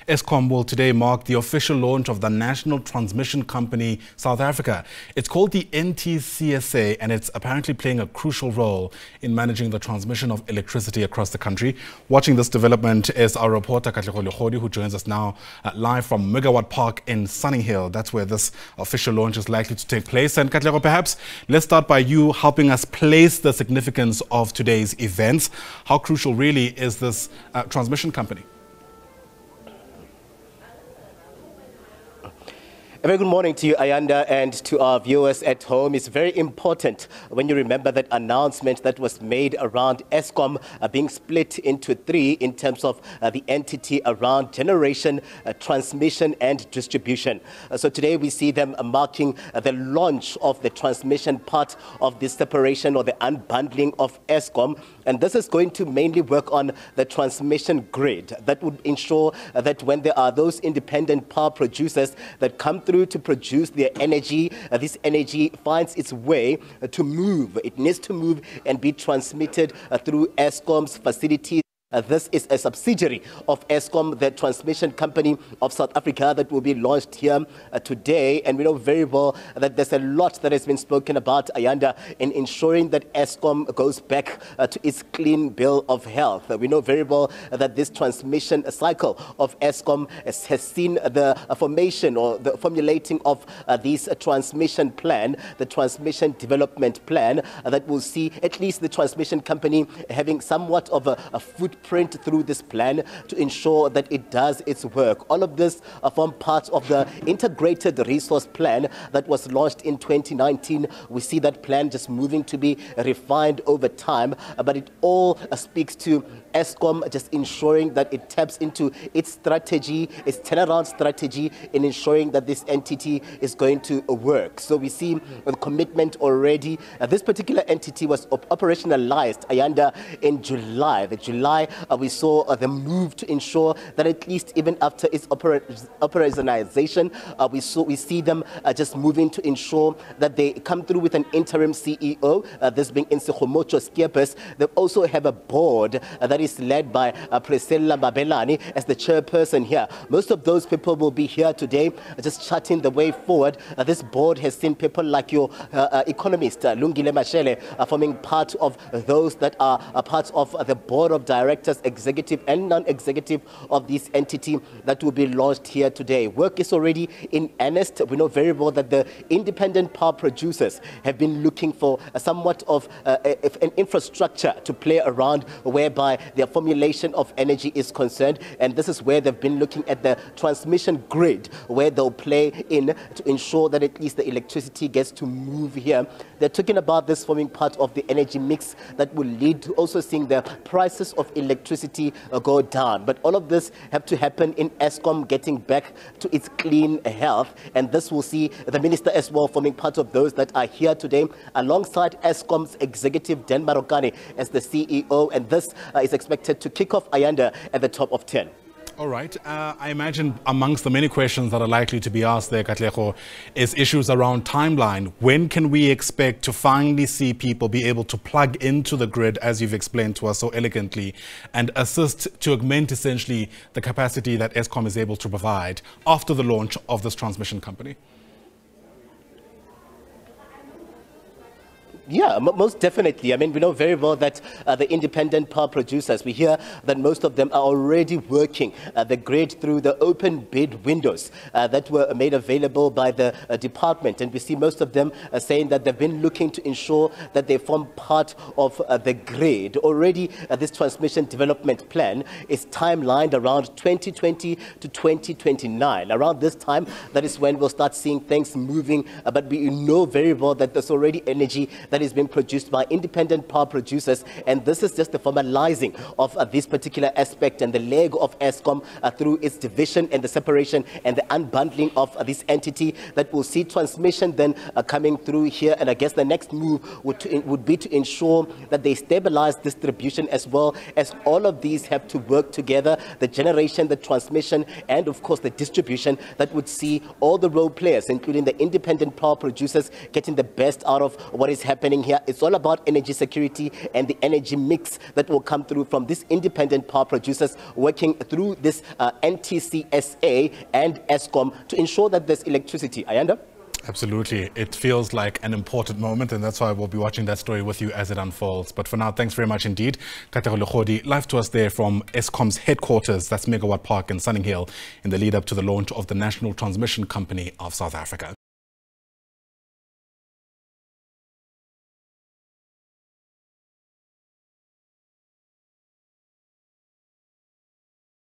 Eskom will today mark the official launch of the National Transmission Company South Africa. It's called the NTCSA, and it's apparently playing a crucial role in managing the transmission of electricity across the country. Watching this development is our reporter Katlego Legodi, who joins us now live from Megawatt Park in Sunninghill. That's where this official launch is likely to take place. And Katlego, perhaps let's start by you helping us place the significance of today's events. How crucial really is this transmission company? A very good morning to you, Ayanda, and to our viewers at home. It's very important when you remember that announcement that was made around Eskom being split into three in terms of the entity around generation, transmission and distribution. So today we see them marking the launch of the transmission part of this separation or the unbundling of Eskom. And this is going to mainly work on the transmission grid that would ensure that when there are those independent power producers that come through to produce their energy, this energy finds its way to move. It needs to move and be transmitted through Eskom's facilities. This is a subsidiary of Eskom, the transmission company of South Africa, that will be launched here today. And we know very well that there's a lot that has been spoken about, Ayanda, in ensuring that Eskom goes back to its clean bill of health. We know very well that this transmission cycle of Eskom has seen the formation or the formulating of this transmission plan, the transmission development plan, that will see at least the transmission company having somewhat of a footprint through this plan to ensure that it does its work. All of this form part of the integrated resource plan that was launched in 2019. We see that plan just moving to be refined over time, but it all speaks to Eskom just ensuring that it taps into its strategy, its turnaround strategy, in ensuring that this entity is going to work. So we see the commitment already. This particular entity was operationalized, Ayanda, in July. We saw the move to ensure that at least even after its operationalization, we see them just moving to ensure that they come through with an interim CEO, this being Nsegomocho Skiepers. They also have a board that is led by Priscilla Mabelani as the chairperson here. Most of those people will be here today just charting the way forward. This board has seen people like your economist, Lungile Mashele, forming part of those that are part of the board of directors, executive and non-executive, of this entity that will be launched here today. Work is already in earnest. We know very well that the independent power producers have been looking for somewhat of an infrastructure to play around whereby their formulation of energy is concerned, and this is where they've been looking at the transmission grid, where they'll play in to ensure that at least the electricity gets to move here. They're talking about this forming part of the energy mix that will lead to also seeing the prices of electricity go down. But all of this have to happen in Eskom getting back to its clean health, and this will see the minister as well forming part of those that are here today, alongside Eskom's executive Dan Marokane as the CEO, and this is expected to kick off, Ayanda, at the top of 10. All right. I imagine amongst the many questions that are likely to be asked there, Katlego, is issues around timeline. When can we expect to finally see people be able to plug into the grid, as you've explained to us so elegantly, and assist to augment essentially the capacity that Eskom is able to provide after the launch of this transmission company? Yeah, most definitely. I mean, we know very well that the independent power producers, we hear that most of them are already working the grid through the open bid windows that were made available by the department. And we see most of them saying that they've been looking to ensure that they form part of the grid. Already, this transmission development plan is timelined around 2020 to 2029. Around this time, that is when we'll start seeing things moving. But we know very well that there's already energy that is being produced by independent power producers, and this is just the formalizing of this particular aspect and the leg of Eskom through its division and the separation and the unbundling of this entity that will see transmission then coming through here. And I guess the next move would be to ensure that they stabilize distribution, as well as all of these have to work together, the generation, the transmission, and of course the distribution, that would see all the role players, including the independent power producers, getting the best out of what is happening happening here. It's all about energy security and the energy mix that will come through from these independent power producers working through this NTCSA and Eskom to ensure that there's electricity. Ayanda? Absolutely. It feels like an important moment, and that's why we'll be watching that story with you as it unfolds. But for now, thanks very much indeed. Katlego Legodi, live to us there from Eskom's headquarters, that's Megawatt Park in Sunninghill, in the lead up to the launch of the National Transmission Company of South Africa.